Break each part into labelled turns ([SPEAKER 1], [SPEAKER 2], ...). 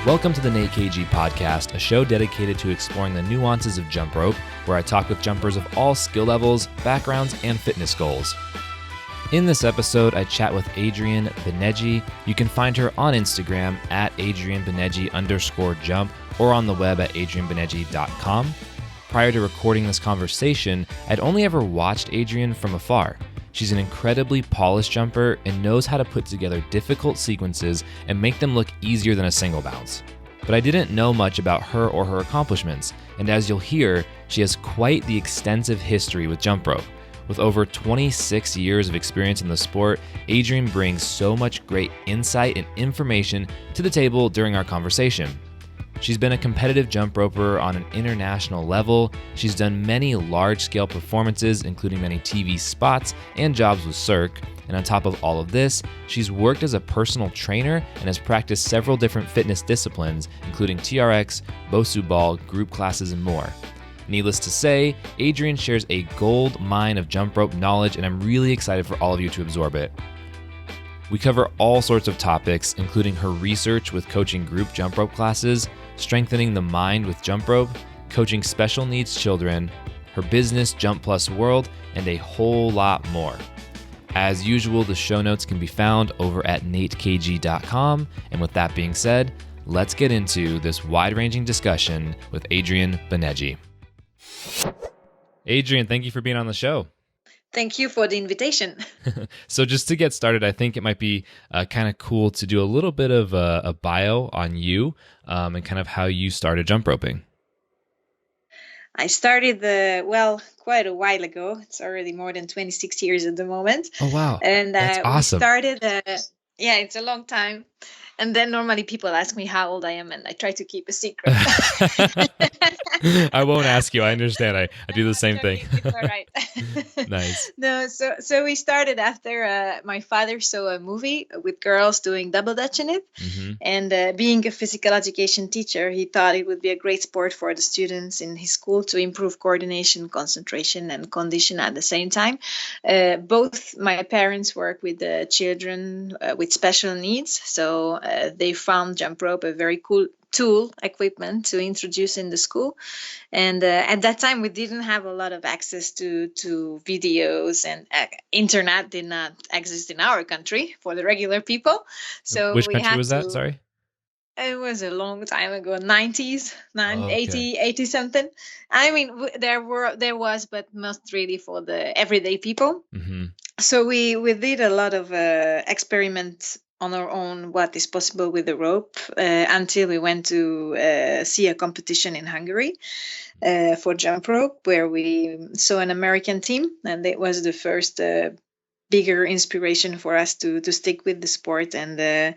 [SPEAKER 1] Welcome to the Banhegyi podcast, a show dedicated to exploring the nuances of jump rope, where I talk with jumpers of all skill levels, backgrounds, and fitness goals. In this episode, I chat with Adrienn Banhegyi. You can find her on Instagram at AdriennBanhegyi_jump or on the web at adriennbanhegyi.com. Prior to recording this conversation, I'd only ever watched Adrienn from afar. She's an incredibly polished jumper and knows how to put together difficult sequences and make them look easier than a single bounce. But I didn't know much about her or her accomplishments, and as you'll hear, she has quite the extensive history with jump rope. With over 26 years of experience in the sport, Adrienn brings so much great insight and information to the table during our conversation. She's been a competitive jump roper on an international level. She's done many large-scale performances, including many TV spots and jobs with Cirque. And on top of all of this, she's worked as a personal trainer and has practiced several different fitness disciplines, including TRX, Bosu ball, group classes, and more. Needless to say, Adrienn shares a gold mine of jump rope knowledge, and I'm really excited for all of you to absorb it. We cover all sorts of topics, including her research with coaching group jump rope classes, strengthening the mind with jump rope, coaching special needs children, her business Jump Plus World, and a whole lot more. As usual, the show notes can be found over at natekg.com. And with that being said, let's get into this wide-ranging discussion with Adrienn Banhegyi. Adrienn, thank you for being on the show.
[SPEAKER 2] Thank you for the invitation.
[SPEAKER 1] So just to get started, I think it might be kind of cool to do a little bit of a bio on you and kind of how you started jump roping.
[SPEAKER 2] I started, quite a while ago. It's already more than 26 years at the moment.
[SPEAKER 1] Oh, wow.
[SPEAKER 2] And
[SPEAKER 1] that's awesome.
[SPEAKER 2] We started, it's a long time. And then normally people ask me how old I am, and I try to keep a secret.
[SPEAKER 1] I won't ask you. I understand. I do the same thing.
[SPEAKER 2] It's all right.
[SPEAKER 1] Nice.
[SPEAKER 2] No, so we started after my father saw a movie with girls doing double dutch in it.
[SPEAKER 1] Mm-hmm.
[SPEAKER 2] And being a physical education teacher, he thought it would be a great sport for the students in his school to improve coordination, concentration, and condition at the same time. Both my parents work with the children with special needs, so they found jump rope a very cool tool, equipment to introduce in the school. And at that time, we didn't have a lot of access to videos, and internet did not exist in our country for the regular people. So
[SPEAKER 1] which country was that? Sorry.
[SPEAKER 2] It was a long time ago, 90s, 80 something. I mean, there was, but not really for the everyday people.
[SPEAKER 1] Mm-hmm.
[SPEAKER 2] So we did a lot of experiments on our own, what is possible with the rope, until we went to see a competition in Hungary for jump rope, where we saw an American team, and it was the first bigger inspiration for us to stick with the sport and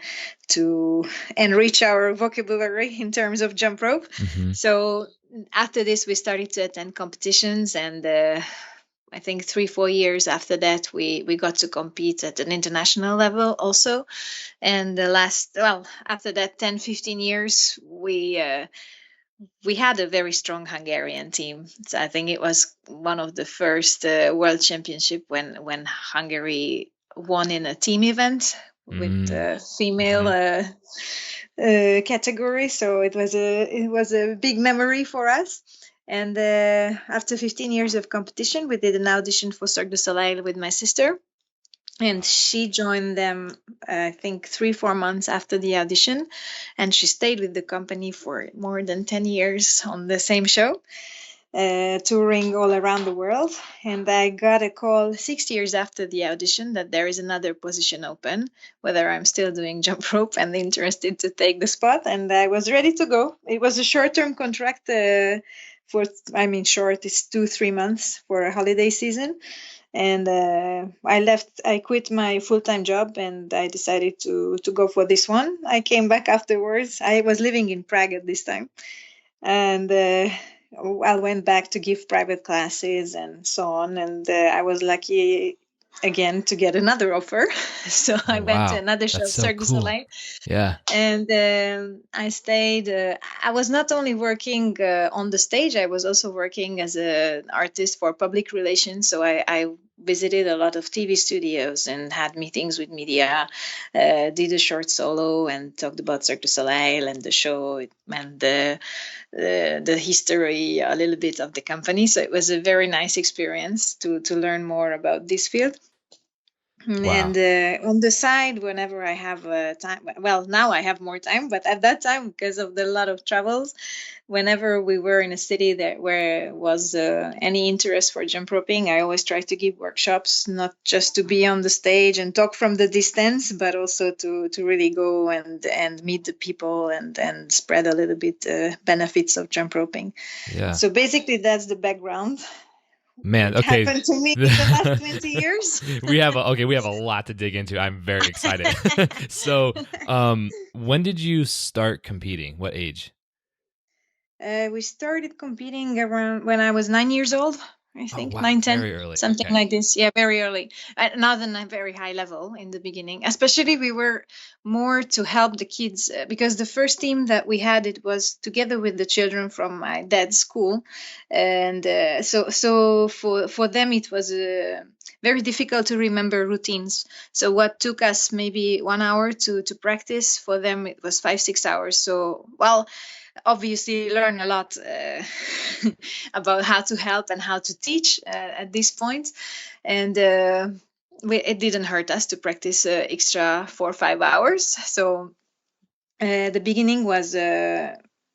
[SPEAKER 2] to enrich our vocabulary in terms of jump rope.
[SPEAKER 1] Mm-hmm.
[SPEAKER 2] So after this, we started to attend competitions, and I think 3-4 years after that, we got to compete at an international level also. And after that 10-15 years, we had a very strong Hungarian team. So I think it was one of the first World Championship when Hungary won in a team event with female category. So it was a big memory for us. And after 15 years of competition, we did an audition for Cirque du Soleil with my sister. And she joined them, I think, 3-4 months after the audition. And she stayed with the company for more than 10 years on the same show, touring all around the world. And I got a call 6 years after the audition that there is another position open, whether I'm still doing jump rope and interested to take the spot. And I was ready to go. It was a short-term contract. Short is 2-3 months for a holiday season. And I quit my full-time job, and I decided to go for this one. I came back afterwards. I was living in Prague at this time. And I went back to give private classes and so on. And I was lucky again to get another offer. So I went to another show, Cirque du Soleil.
[SPEAKER 1] Yeah.
[SPEAKER 2] And I stayed. I was not only working on the stage, I was also working as an artist for public relations. So I visited a lot of TV studios and had meetings with media, did a short solo and talked about Cirque du Soleil and the show and the history, a little bit of the company. So it was a very nice experience to learn more about this field.
[SPEAKER 1] Wow.
[SPEAKER 2] And on the side, whenever I have time, well, now I have more time, but at that time, because of the lot of travels, whenever we were in a city that where was any interest for jump roping, I always try to give workshops, not just to be on the stage and talk from the distance, but also to really go and meet the people and spread a little bit benefits of jump roping.
[SPEAKER 1] Yeah.
[SPEAKER 2] So basically, that's the background.
[SPEAKER 1] Man,
[SPEAKER 2] What
[SPEAKER 1] okay.
[SPEAKER 2] happened to me in the last 20 years?
[SPEAKER 1] we have a lot to dig into. I'm very excited. So, when did you start competing? What age?
[SPEAKER 2] We started competing around when I was 9 years old, I
[SPEAKER 1] Oh,
[SPEAKER 2] think,
[SPEAKER 1] wow,
[SPEAKER 2] 9, 10,
[SPEAKER 1] very early.
[SPEAKER 2] something
[SPEAKER 1] Okay.
[SPEAKER 2] like this. Yeah, very early. Not on a very high level in the beginning. Especially, we were more to help the kids because the first team that we had, it was together with the children from my dad's school, and so for them it was very difficult to remember routines. So what took us maybe 1 hour to practice, for them it was 5, 6 hours. So well, obviously learn a lot about how to help and how to teach at this point. And it didn't hurt us to practice extra 4 or 5 hours. So the beginning was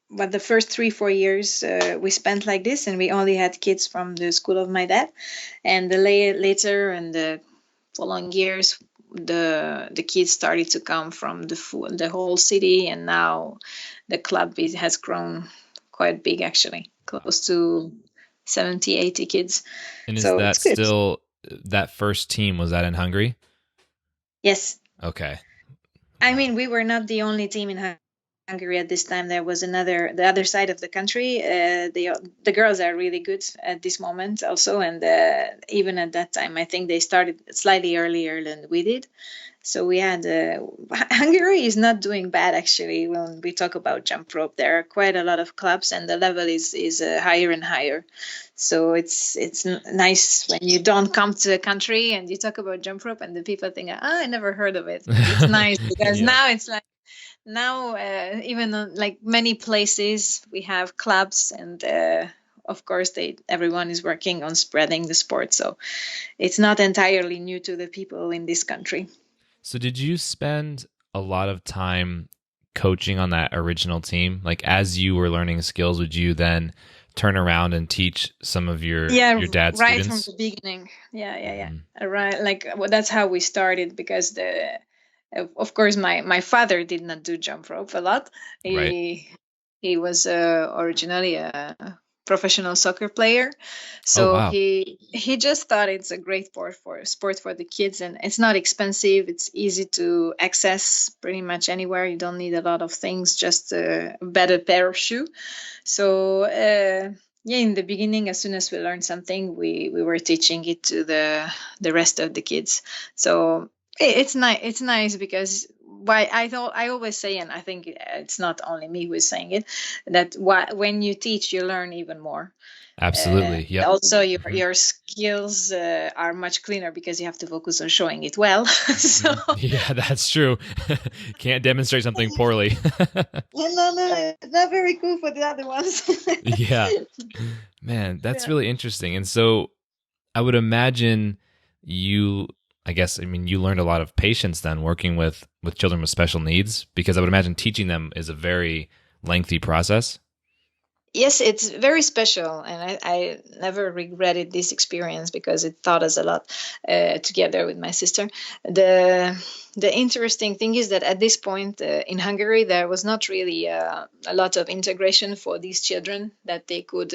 [SPEAKER 2] but the first 3 4 years we spent like this, and we only had kids from the school of my dad. And later and the following years, the kids started to come from the whole city, and now the club has grown quite big, actually, close to 70, 80 kids.
[SPEAKER 1] And is
[SPEAKER 2] So it's
[SPEAKER 1] that
[SPEAKER 2] good.
[SPEAKER 1] still that first team? Was that in Hungary?
[SPEAKER 2] Yes.
[SPEAKER 1] Okay.
[SPEAKER 2] I
[SPEAKER 1] Wow.
[SPEAKER 2] mean, we were not the only team in Hungary at this time. There was the other side of the country. The girls are really good at this moment also, and even at that time, I think they started slightly earlier than we did. So we had Hungary is not doing bad, actually. When we talk about jump rope, there are quite a lot of clubs, and the level is higher and higher. So it's nice when you don't come to a country and you talk about jump rope, and the people think, I never heard of it. But it's nice because
[SPEAKER 1] Yeah.
[SPEAKER 2] now it's like now even like many places we have clubs, and of course everyone is working on spreading the sport. So it's not entirely new to the people in this country.
[SPEAKER 1] So did you spend a lot of time coaching on that original team? Like as you were learning skills, would you then turn around and teach some of your dad's
[SPEAKER 2] Right from
[SPEAKER 1] students?
[SPEAKER 2] the beginning. Yeah.
[SPEAKER 1] Mm-hmm.
[SPEAKER 2] Right, like well, that's how we started, because of course my father did not do jump rope a lot.
[SPEAKER 1] Right.
[SPEAKER 2] He was originally a professional soccer player,
[SPEAKER 1] Oh,
[SPEAKER 2] so
[SPEAKER 1] wow.
[SPEAKER 2] he just thought it's a great sport for the kids, and it's not expensive. It's easy to access pretty much anywhere. You don't need a lot of things, just a better pair of shoe. So yeah, in the beginning, as soon as we learned something, we were teaching it to the rest of the kids. So it's nice. It's nice because why I always say, and I think it's not only me who is saying it, that when you teach, you learn even more.
[SPEAKER 1] Absolutely. Yep.
[SPEAKER 2] Also, your
[SPEAKER 1] Mhm.
[SPEAKER 2] your skills are much cleaner because you have to focus on showing it well. So
[SPEAKER 1] Yeah, that's true. Can't demonstrate something poorly.
[SPEAKER 2] no, it's not very cool for the other ones.
[SPEAKER 1] Yeah. Man, that's
[SPEAKER 2] Yeah.
[SPEAKER 1] really interesting. And so I would imagine you I mean you learned a lot of patience then working with children with special needs, because I would imagine teaching them is a very lengthy process.
[SPEAKER 2] Yes, it's very special, and I never regretted this experience because it taught us a lot together with my sister. The the interesting thing is that at this point in Hungary, there was not really a lot of integration for these children, that they could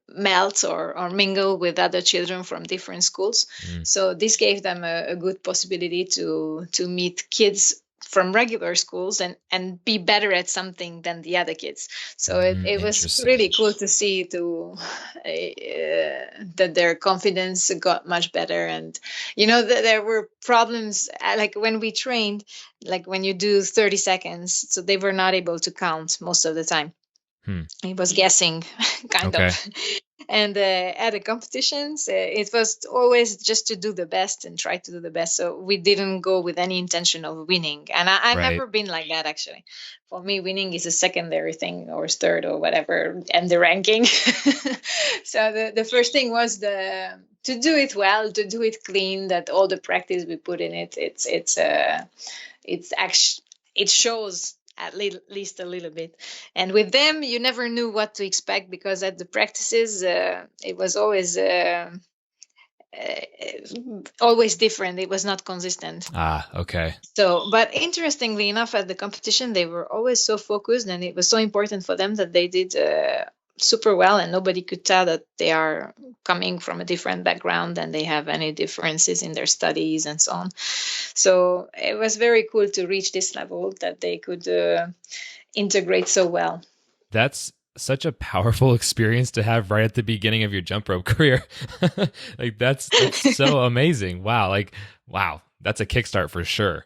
[SPEAKER 2] melt or mingle with other children from different schools.
[SPEAKER 1] Mm,
[SPEAKER 2] So this gave them a good possibility to meet kids from regular schools and be better at something than the other kids. So it was
[SPEAKER 1] interesting.
[SPEAKER 2] really cool to see that their confidence got much better. And there were problems like when we trained, like when you do 30 seconds, so they were not able to count most of the time.
[SPEAKER 1] Hmm.
[SPEAKER 2] He was guessing kind of.
[SPEAKER 1] Okay.
[SPEAKER 2] And at the competitions, it was always just to do the best and try to do the best. So we didn't go with any intention of winning. And I've
[SPEAKER 1] Right.
[SPEAKER 2] never been like that, actually. For me, winning is a secondary thing, or third or whatever, and the ranking. So the first thing was to do it well, to do it clean, that all the practice we put in it, it's actually, it shows at least a little bit. And with them, you never knew what to expect, because at the practices, it was always different. It was not consistent.
[SPEAKER 1] Ah, okay.
[SPEAKER 2] So, but interestingly enough, at the competition, they were always so focused, and it was so important for them that they did super well, and nobody could tell that they are coming from a different background and they have any differences in their studies and so on. So it was very cool to reach this level that they could integrate so well.
[SPEAKER 1] That's such a powerful experience to have right at the beginning of your jump rope career. Like that's so amazing. Wow. Like wow, that's a kickstart for sure.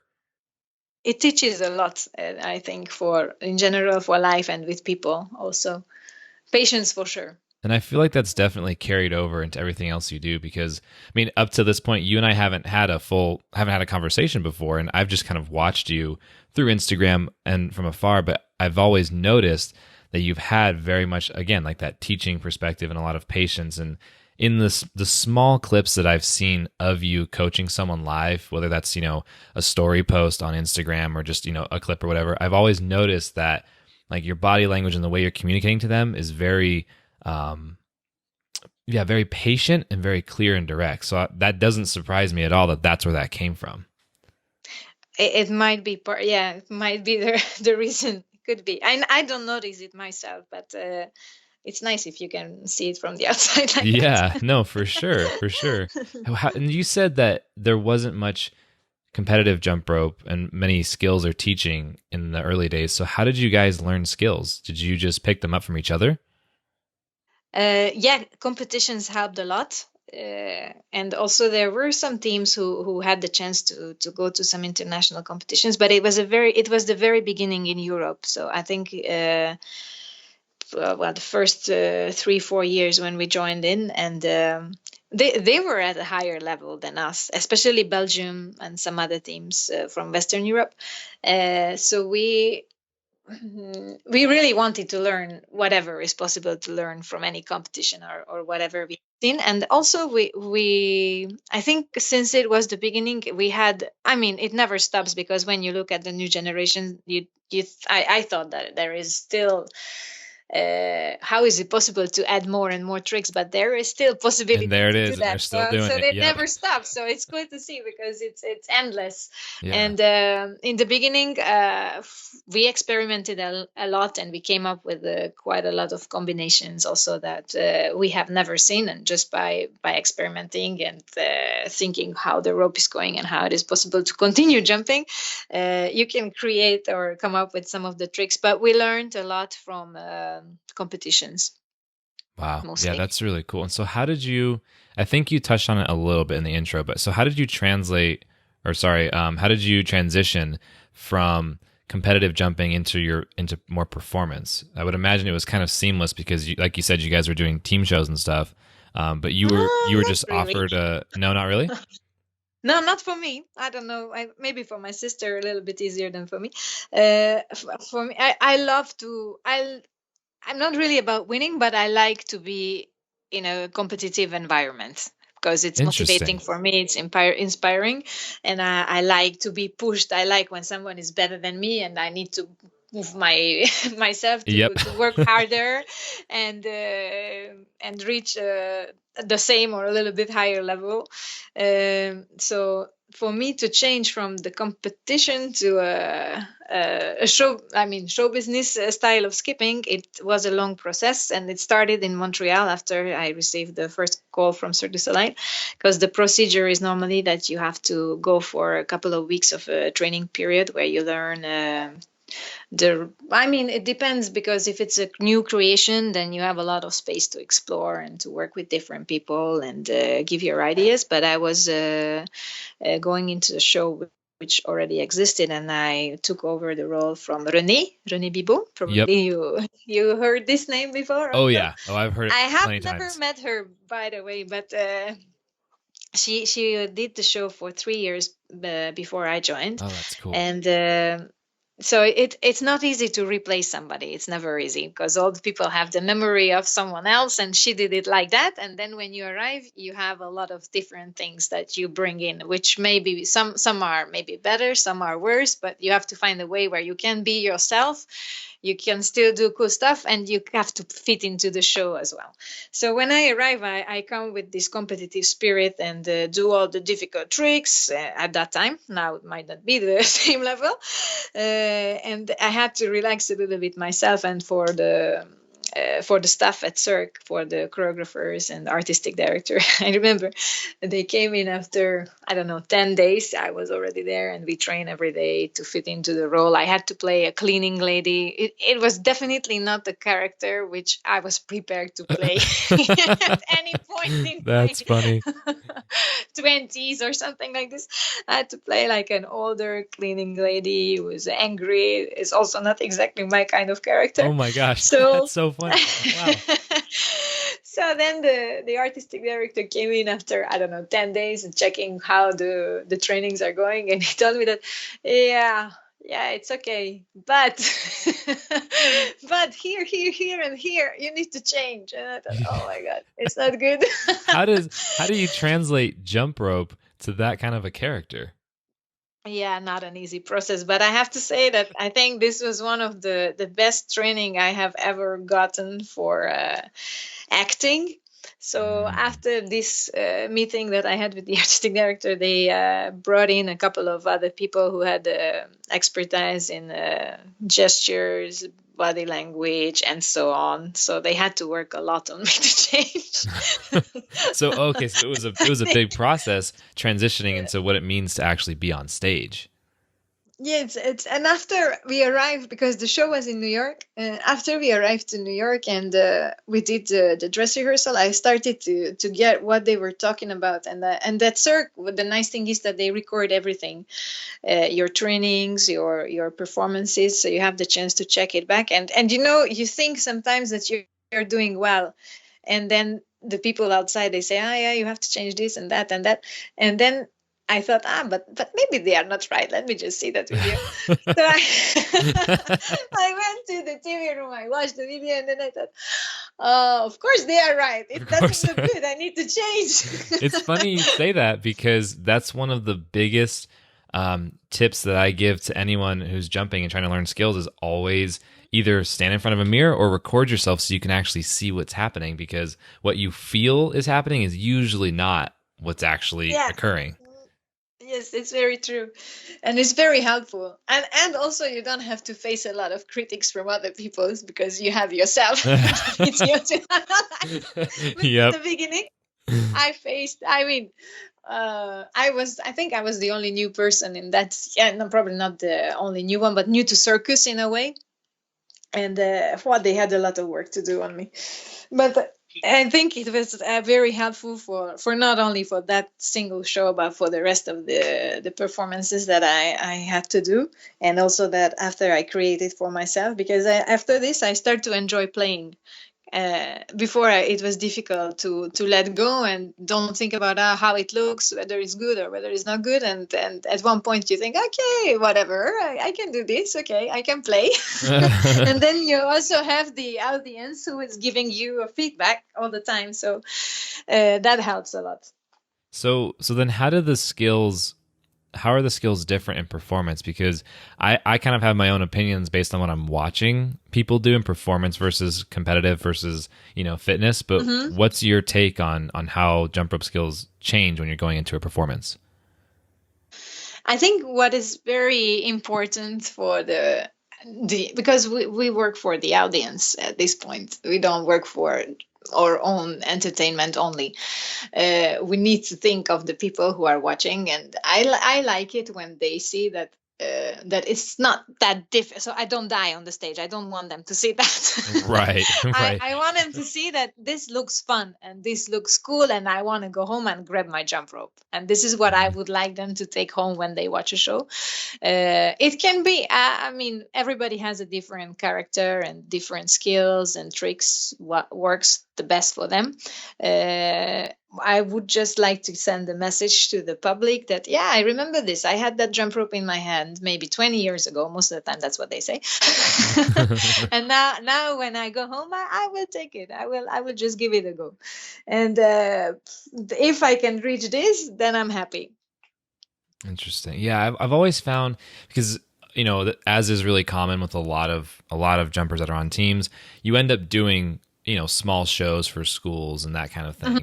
[SPEAKER 2] It teaches a lot, I think, for in general, for life and with people also. Patience for sure.
[SPEAKER 1] And I feel like that's definitely carried over into everything else you do because I mean, up to this point, you and I haven't had a conversation before, and I've just kind of watched you through Instagram and from afar, but I've always noticed that you've had very much again like that teaching perspective and a lot of patience. And in the small clips that I've seen of you coaching someone live, whether that's, a story post on Instagram or just, a clip or whatever, I've always noticed that like your body language and the way you're communicating to them is very very patient and very clear and direct. So that doesn't surprise me at all that that's where that came from.
[SPEAKER 2] It might be part, yeah, it might be the reason. It could be. I don't notice it myself, but it's nice if you can see it from the outside like
[SPEAKER 1] Yeah,
[SPEAKER 2] that.
[SPEAKER 1] no, for sure, for sure. And you said that there wasn't much competitive jump rope and many skills or teaching in the early days. So how did you guys learn skills? Did you just pick them up from each other?
[SPEAKER 2] Yeah, competitions helped a lot. And also there were some teams who had the chance to go to some international competitions, but it was the very beginning in Europe. So I think well, the first 3-4 years when we joined in, and they were at a higher level than us, especially Belgium and some other teams from Western Europe. So we really wanted to learn whatever is possible to learn from any competition, or whatever we've seen. And also we I think since it was the beginning, we had, I mean, it never stops, because when you look at the new generation, I thought that there is still how is it possible to add more and more tricks, but there is still
[SPEAKER 1] And
[SPEAKER 2] possibility
[SPEAKER 1] there it
[SPEAKER 2] to do
[SPEAKER 1] is, and they're
[SPEAKER 2] that.
[SPEAKER 1] still
[SPEAKER 2] So
[SPEAKER 1] doing it.
[SPEAKER 2] it
[SPEAKER 1] Yep.
[SPEAKER 2] never stops. So it's good to see, because it's endless.
[SPEAKER 1] Yeah.
[SPEAKER 2] And in the beginning, we experimented a lot, and we came up with quite a lot of combinations also that we have never seen. And just by experimenting and thinking how the rope is going and how it is possible to continue jumping, you can create or come up with some of the tricks. But we learned a lot from competitions
[SPEAKER 1] Wow. Yeah,
[SPEAKER 2] mostly.
[SPEAKER 1] that's really cool. And so I think you touched on it a little bit in the intro, but so how did you how did you transition from competitive jumping into more performance? I would imagine it was kind of seamless because like you said, you guys were doing team shows and stuff. But you were
[SPEAKER 2] Not
[SPEAKER 1] just
[SPEAKER 2] really.
[SPEAKER 1] offered no, not really?
[SPEAKER 2] No, not for me. I don't know. Maybe for my sister a little bit easier than for me. For me, I love to. I'm not really about winning, but I like to be in a competitive environment, because it's motivating
[SPEAKER 1] Interesting.
[SPEAKER 2] for me. It's inspiring, and I like to be pushed. I like when someone is better than me, and I need to move my myself
[SPEAKER 1] Yep.
[SPEAKER 2] to work harder and reach the same or a little bit higher level. So for me to change from the competition to show business style of skipping, it was a long process, and it started in Montreal after I received the first call from Cirque du Soleil, because the procedure is normally that you have to go for a couple of weeks of a training period where you learn it depends, because if it's a new creation, then you have a lot of space to explore and to work with different people and give your ideas. But I was going into the show which already existed, and I took over the role from René Bibot.
[SPEAKER 1] Yep.
[SPEAKER 2] Probably you heard this name before.
[SPEAKER 1] Oh
[SPEAKER 2] Also.
[SPEAKER 1] yeah. Oh, I've heard it
[SPEAKER 2] I have
[SPEAKER 1] plenty
[SPEAKER 2] never
[SPEAKER 1] times.
[SPEAKER 2] met her, by the way, but she did the show for 3 years before I joined,
[SPEAKER 1] Oh, that's cool.
[SPEAKER 2] and so it's not easy to replace somebody. It's never easy because all the people have the memory of someone else, and she did it like that. And then when you arrive, you have a lot of different things that you bring in, which maybe some are maybe better, some are worse, but you have to find a way where you can be yourself. You can still do cool stuff, and you have to fit into the show as well. So when I arrive, I come with this competitive spirit and do all the difficult tricks at that time. Now it might not be the same level. And I had to relax a little bit myself, and for the staff at Cirque, for the choreographers and the artistic director. I remember they came in after, I don't know, 10 days. I was already there, and we train every day to fit into the role. I had to play a cleaning lady. It was definitely not the character which I was prepared to play at any point in
[SPEAKER 1] That's funny.
[SPEAKER 2] 20s or something like this. I had to play like an older cleaning lady who was angry. It's also not exactly my kind of character.
[SPEAKER 1] Oh my gosh,
[SPEAKER 2] So
[SPEAKER 1] that's so funny. Wow.
[SPEAKER 2] So then the artistic director came in after, I don't know, 10 days and checking how the trainings are going, and he told me that yeah, it's okay, but but here and here you need to change. And I thought, oh my god, it's not good.
[SPEAKER 1] How do you translate jump rope to that kind of a character?
[SPEAKER 2] Yeah, not an easy process, but I have to say that I think this was one of the best training I have ever gotten for acting. So after this meeting that I had with the artistic director, they brought in a couple of other people who had expertise in gestures, body language, and so on. So they had to work a lot on me to change.
[SPEAKER 1] So okay, so it was a big process transitioning into what it means to actually be on stage.
[SPEAKER 2] Yeah, it's and after we arrived, because the show was in New York, after we arrived to New York and we did the dress rehearsal, I started to get what they were talking about, and that Cirque, the nice thing is that they record everything, your trainings, your performances, so you have the chance to check it back, and you think sometimes that you're doing well, and then the people outside, they say, yeah, you have to change this and that and that, and then I thought, but maybe they are not right. Let me just see that video. So I went to the TV room, I watched the video, and then I thought, of course they are right. It doesn't look good. I need to change.
[SPEAKER 1] It's funny you say that, because that's one of the biggest tips that I give to anyone who's jumping and trying to learn skills is always either stand in front of a mirror or record yourself so you can actually see what's happening, because what you feel is happening is usually not what's actually occurring.
[SPEAKER 2] Yes, it's very true, and it's very helpful, and also you don't have to face a lot of critics from other people because you have yourself. It's your
[SPEAKER 1] Yep.
[SPEAKER 2] At the beginning, I faced. I mean, I think I was the only new person in that. Yeah, no, probably not the only new one, but new to circus in a way. And they had a lot of work to do on me, but I think it was very helpful for not only for that single show, but for the rest of the performances that I had to do, and also that after I created for myself, because after this I started to enjoy playing. Before it was difficult to let go and don't think about how it looks, whether it's good or whether it's not good, and at one point you think, okay, whatever, I can do this, okay, I can play. And then you also have the audience who is giving you a feedback all the time, so that helps a lot.
[SPEAKER 1] So then how are the skills different in performance? Because I kind of have my own opinions based on what I'm watching people do in performance versus competitive versus, fitness. But what's your take on how jump rope skills change when you're going into a performance?
[SPEAKER 2] I think what is very important for because we work for the audience at this point. We don't work for our own entertainment only. We need to think of the people who are watching, and I like it when they see that that it's not that different. So I don't die on the stage. I don't want them to see that.
[SPEAKER 1] Right. Right.
[SPEAKER 2] I want them to see that this looks fun and this looks cool, and I want to go home and grab my jump rope. And this is what I would like them to take home when they watch a show. It can be, I mean, everybody has a different character and different skills and tricks, what works the best for them. I would just like to send a message to the public that, yeah, I remember this. I had that jump rope in my hand maybe 20 years ago. Most of the time, that's what they say. And now when I go home, I will take it. I will just give it a go. And if I can reach this, then I'm happy.
[SPEAKER 1] Interesting. Yeah, I've always found, because as is really common with a lot of jumpers that are on teams, you end up doing small shows for schools and that kind of thing.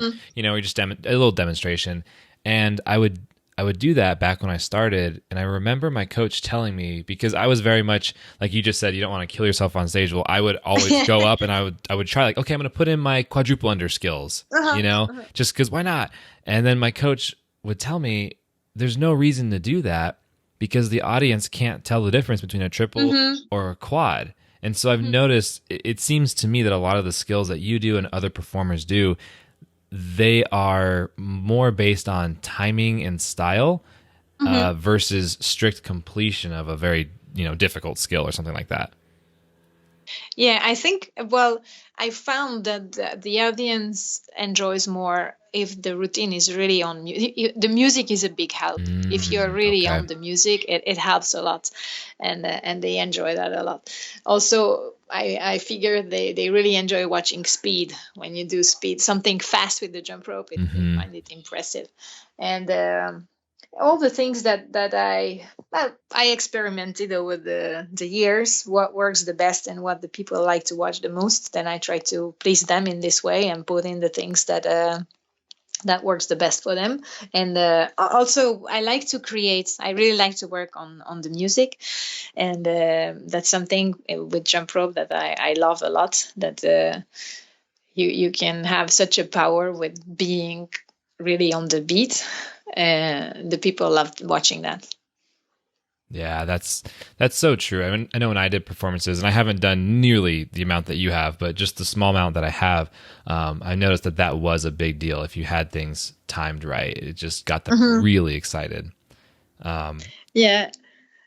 [SPEAKER 1] Or just a little demonstration. And I would do that back when I started. And I remember my coach telling me, because I was very much like you just said, you don't want to kill yourself on stage. Well, I would always go up and I would try, like, okay, I'm going to put in my quadruple under skills, just because why not? And then my coach would tell me, there's no reason to do that because the audience can't tell the difference between a triple or a quad. And so I've noticed, it seems to me that a lot of the skills that you do and other performers do, they are more based on timing and style versus strict completion of a very, difficult skill or something like that.
[SPEAKER 2] Yeah, I think, well, I found that the audience enjoys more if the routine is really on the music is a big help. If you're really on the music, it helps a lot, and they enjoy that a lot. Also, I figure they really enjoy watching speed. When you do speed, something fast with the jump rope, they find it impressive. And all the things that I experimented over the years, what works the best and what the people like to watch the most, then I try to please them in this way and put in the things that works the best for them. And also I really like to work on the music, and that's something with jump rope that I love a lot, that you can have such a power with being really on the beat. The people loved watching that.
[SPEAKER 1] Yeah, that's so true. I mean, I know when I did performances, and I haven't done nearly the amount that you have, but just the small amount that I have, I noticed that was a big deal. If you had things timed right, it just got them really excited.
[SPEAKER 2] Yeah,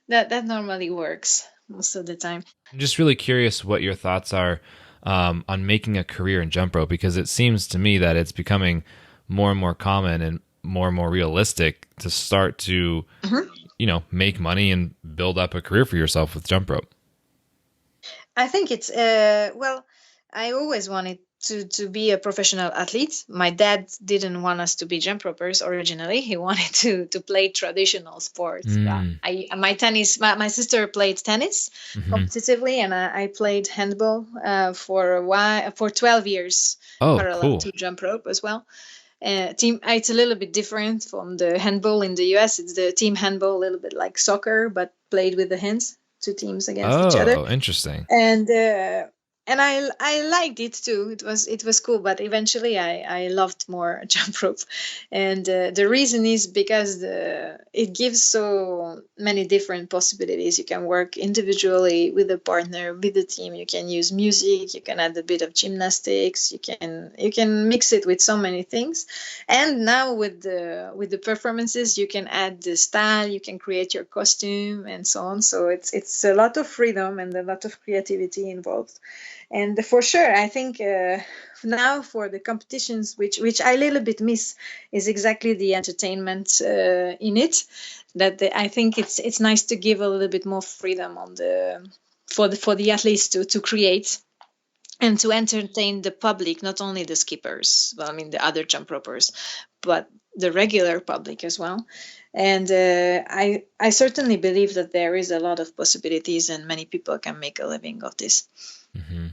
[SPEAKER 2] that normally works most of the time.
[SPEAKER 1] I'm just really curious what your thoughts are on making a career in jump rope, because it seems to me that it's becoming more and more common and more realistic to start to, make money and build up a career for yourself with jump rope.
[SPEAKER 2] I think it's, well, I always wanted to be a professional athlete. My dad didn't want us to be jump ropers originally. He wanted to play traditional sports. My sister played tennis competitively, and I played handball for 12 years parallel to jump rope as well. It's a little bit different from the handball in the US. It's the team handball, a little bit like soccer, but played with the hands, two teams against each other.
[SPEAKER 1] Oh, interesting.
[SPEAKER 2] And I liked it too. It was cool, but eventually I loved more jump rope, and the reason is because it gives so many different possibilities. You can work individually with a partner, with a team. You can use music. You can add a bit of gymnastics. You can mix it with so many things. And now with the performances, you can add the style. You can create your costume and so on. So it's a lot of freedom and a lot of creativity involved. And for sure, I think now for the competitions, which I a little bit miss, is exactly the entertainment in it. I think it's nice to give a little bit more freedom for the athletes to create and to entertain the public, not only the skippers, well, I mean the other jump ropers, but the regular public as well. And I certainly believe that there is a lot of possibilities, and many people can make a living of this.
[SPEAKER 1] Mm-hmm.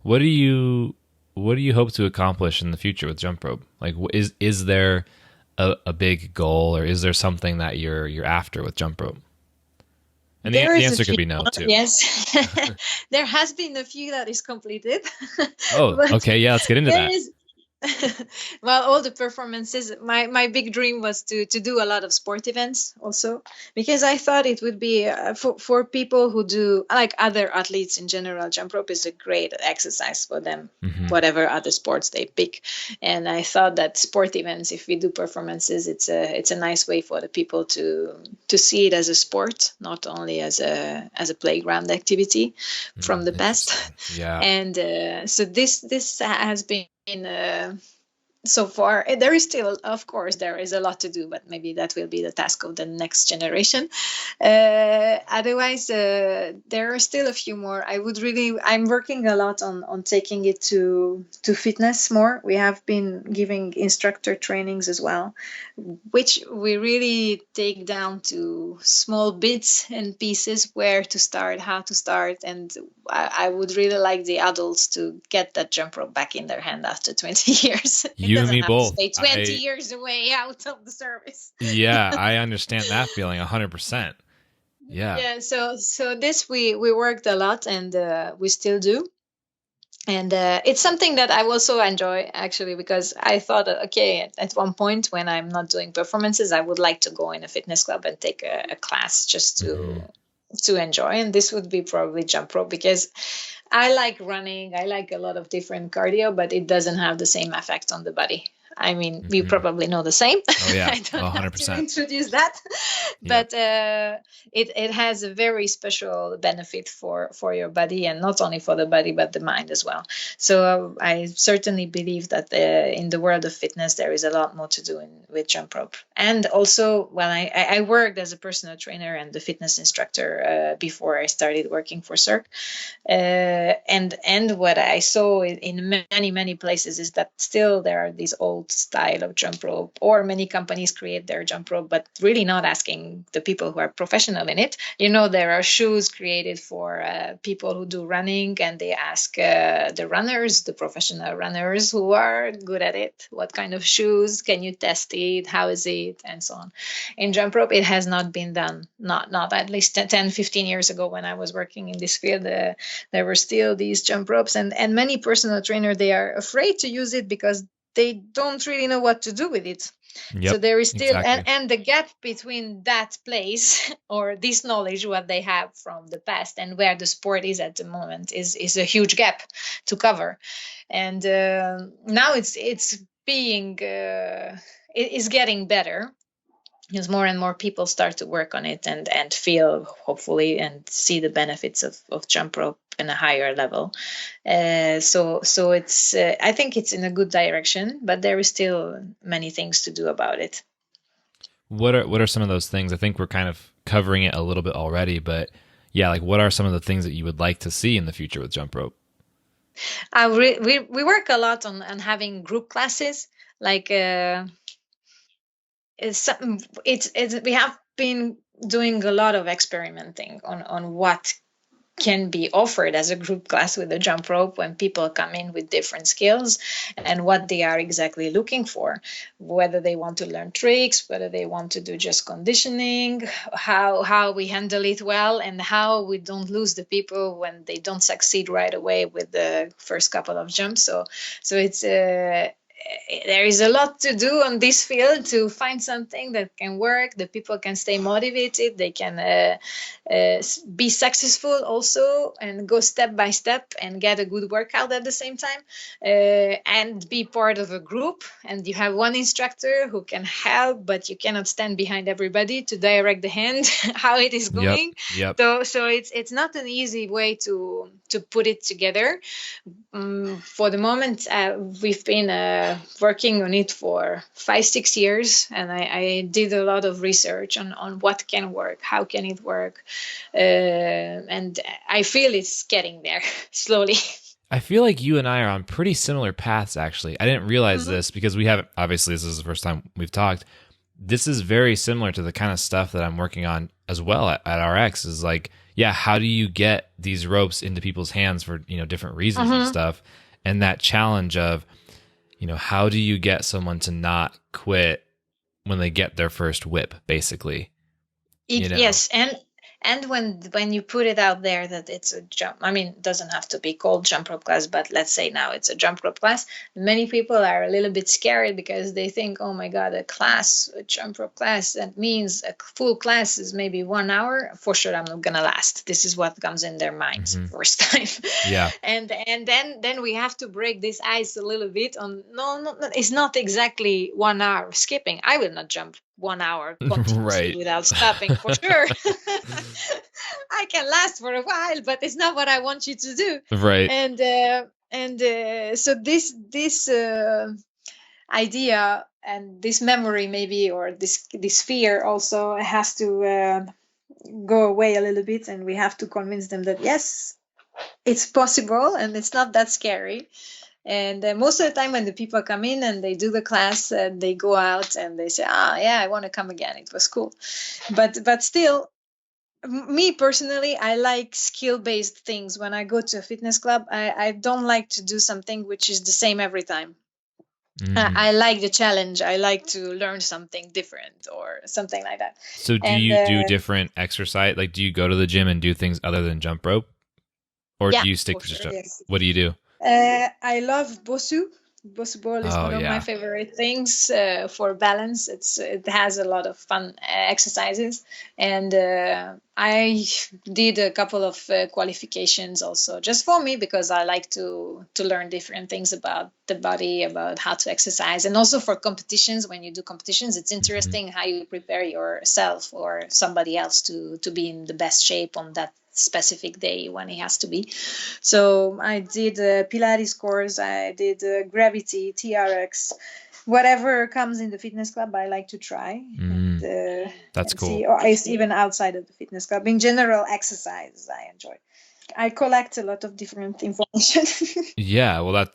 [SPEAKER 1] What do you hope to accomplish in the future with jump rope? Like, is there a big goal, or is there something that you're after with jump rope? And the answer could be no too.
[SPEAKER 2] Yes, there has been a few that is completed.
[SPEAKER 1] Oh, okay, yeah, let's get into that.
[SPEAKER 2] Well, all the performances. My big dream was to do a lot of sport events also, because I thought it would be for people who do, like other athletes in general. Jump rope is a great exercise for them,
[SPEAKER 1] Mm-hmm.
[SPEAKER 2] whatever other sports they pick. And I thought that sport events, if we do performances, it's a nice way for the people to see it as a sport, not only as a playground activity from the past.
[SPEAKER 1] Yeah.
[SPEAKER 2] And so this has been so far. There is still, of course, there is a lot to do, but maybe that will be the task of the next generation. Otherwise, there are still a few more. I'm working a lot on taking it to fitness more. We have been giving instructor trainings as well, which we really take down to small bits and pieces, where to start, how to start. And I would really like the adults to get that jump rope back in their hand after 20 years.
[SPEAKER 1] You and me both.
[SPEAKER 2] Stay 20 years away out of the service.
[SPEAKER 1] Yeah, I understand that feeling 100%. Yeah.
[SPEAKER 2] Yeah. So this we worked a lot, and we still do. And it's something that I also enjoy, actually, because I thought, okay, at one point when I'm not doing performances, I would like to go in a fitness club and take a class just to enjoy. And this would be probably jump rope, because I like running. I like a lot of different cardio, but it doesn't have the same effect on the body. I mean, we probably know the same.
[SPEAKER 1] Oh, yeah.
[SPEAKER 2] I don't
[SPEAKER 1] 100%.
[SPEAKER 2] have to introduce that. But it has a very special benefit for your body, and not only for the body, but the mind as well. So I certainly believe that in the world of fitness, there is a lot more to do with jump rope. And also, well, I worked as a personal trainer and the fitness instructor before I started working for Cirque. And what I saw in many places is that still there are these old style of jump rope, or many companies create their jump rope, but really not asking the people who are professional in it. There are shoes created for people who do running, and they ask the runners, the professional runners who are good at it, what kind of shoes, can you test it, how is it, and so on. In jump rope, it has not been done, not at least 10, 15 years ago when I was working in this field. There were still these jump ropes, and many personal trainers, they are afraid to use it because they don't really know what to do with it.
[SPEAKER 1] Yep,
[SPEAKER 2] so there is still,
[SPEAKER 1] exactly.
[SPEAKER 2] and the gap between that place or this knowledge, what they have from the past, and where the sport is at the moment is a huge gap to cover. And now it's being it is getting better, because more and more people start to work on it and feel, hopefully, and see the benefits of jump rope in a higher level. So it's I think it's in a good direction, but there is still many things to do about it.
[SPEAKER 1] What are some of those things? I think we're kind of covering it a little bit already, but yeah, like what are some of the things that you would like to see in the future with jump rope?
[SPEAKER 2] We work a lot on having group classes, like we have been doing a lot of experimenting on what can be offered as a group class with a jump rope when people come in with different skills, and what they are exactly looking for, whether they want to learn tricks, whether they want to do just conditioning, how we handle it well, and how we don't lose the people when they don't succeed right away with the first couple of jumps. So it's there is a lot to do on this field to find something that can work. The people can stay motivated. They can be successful also, and go step by step and get a good workout at the same time, and be part of a group. And you have one instructor who can help, but you cannot stand behind everybody to direct the hand how it is going.
[SPEAKER 1] Yep.
[SPEAKER 2] So it's not an easy way to put it together. For the moment, we've been working on it for 5-6 years, and I did a lot of research on what can work, how can it work, and I feel it's getting there slowly.
[SPEAKER 1] I feel like you and I are on pretty similar paths, actually. I didn't realize this because we haven't, obviously this is the first time we've talked. This is very similar to the kind of stuff that I'm working on as well at RX, is like, yeah, how do you get these ropes into people's hands for, different reasons and stuff? And that challenge of, how do you get someone to not quit when they get their first whip, basically?
[SPEAKER 2] Yes. And when you put it out there that it's a jump, I mean, it doesn't have to be called jump rope class, but let's say now it's a jump rope class. Many people are a little bit scared because they think, oh my God, a jump rope class, that means a full class is maybe 1 hour. For sure, I'm not gonna last. This is what comes in their minds first time.
[SPEAKER 1] Yeah.
[SPEAKER 2] And then we have to break this ice a little bit on no, it's not exactly 1 hour skipping. I will not jump 1 hour continuously
[SPEAKER 1] Right.
[SPEAKER 2] without stopping, for sure. I can last for a while, but it's not what I want you to do.
[SPEAKER 1] Right.
[SPEAKER 2] So this idea and this memory maybe, or this fear also has to go away a little bit, and we have to convince them that yes, it's possible and it's not that scary. And most of the time when the people come in and they do the class, they go out and they say, yeah, I want to come again, it was cool. But still, me personally, I like skill-based things. When I go to a fitness club, I don't like to do something which is the same every time. I like the challenge. I like to learn something different or something like that.
[SPEAKER 1] So do you do different exercise? Like, do you go to the gym and do things other than jump rope? Or do you stick to just
[SPEAKER 2] yes.
[SPEAKER 1] What do you do?
[SPEAKER 2] I love Bosu. Bosu ball is one of my favorite things for balance. It has a lot of fun exercises, and I did a couple of qualifications also just for me, because I like to learn different things about the body, about how to exercise, and also for competitions. When you do competitions, it's interesting how you prepare yourself or somebody else to be in the best shape on that specific day when it has to be. So I did Pilates course, I did gravity, TRX, whatever comes in the fitness club I like to try.
[SPEAKER 1] That's cool.
[SPEAKER 2] See, or it's even outside of the fitness club. In general, exercise I enjoy. I collect a lot of different information.
[SPEAKER 1] Yeah, well,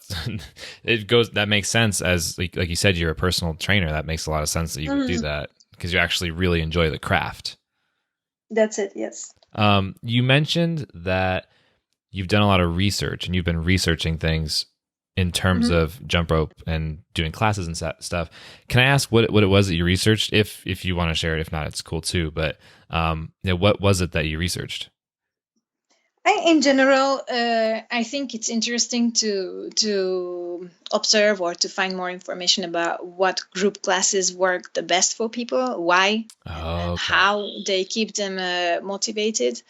[SPEAKER 1] that makes sense. As like you said, you're a personal trainer. That makes a lot of sense that you would do that, because you actually really enjoy the craft.
[SPEAKER 2] That's it, yes.
[SPEAKER 1] You mentioned that you've done a lot of research and you've been researching things in terms of jump rope and doing classes and stuff. Can I ask what it was that you researched? If you want to share it, if not, it's cool too. But what was it that you researched?
[SPEAKER 2] In general, I think it's interesting to observe or to find more information about what group classes work the best for people, why, and how they keep them motivated,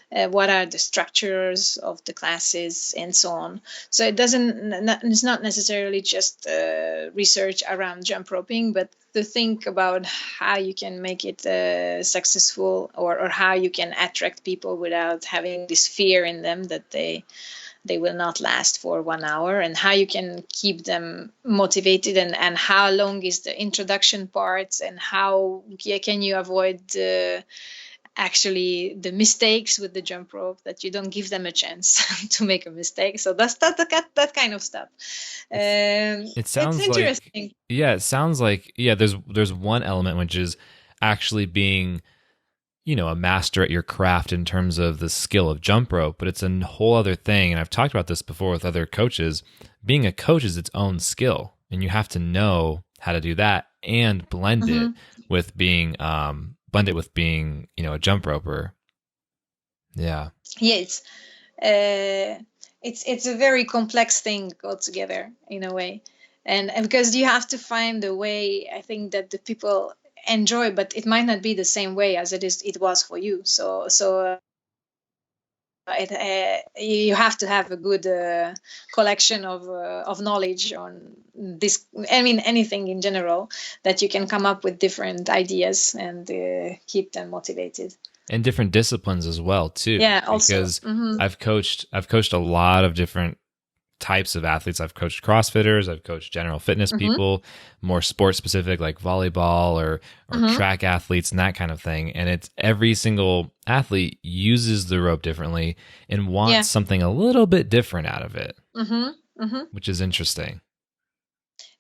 [SPEAKER 2] what are the structures of the classes, and so on. So it's not necessarily just research around jump roping, but to think about how you can make it successful, or how you can attract people without having this fear in them that they will not last for 1 hour, and how you can keep them motivated, and how long is the introduction part, and how can you avoid actually the mistakes with the jump rope, that you don't give them a chance to make a mistake. So that's that kind of stuff.
[SPEAKER 1] It sounds
[SPEAKER 2] it's interesting.
[SPEAKER 1] like, it sounds like, there's one element which is actually being, a master at your craft in terms of the skill of jump rope, but it's a whole other thing. And I've talked about this before with other coaches. Being a coach is its own skill, and you have to know how to do that and blend it with being a jump roper. Yeah.
[SPEAKER 2] Yes. It's a very complex thing altogether, in a way, and because you have to find a way, I think, that the people enjoy, but it might not be the same way as it was for you. So you have to have a good collection of knowledge on this. I mean, anything in general, that you can come up with different ideas and keep them motivated.
[SPEAKER 1] And different disciplines as well too.
[SPEAKER 2] Yeah, also.
[SPEAKER 1] Because I've coached a lot of different types of athletes. I've coached CrossFitters, I've coached general fitness people, more sport specific like volleyball or track athletes and that kind of thing. And it's every single athlete uses the rope differently and wants something a little bit different out of it, which is interesting.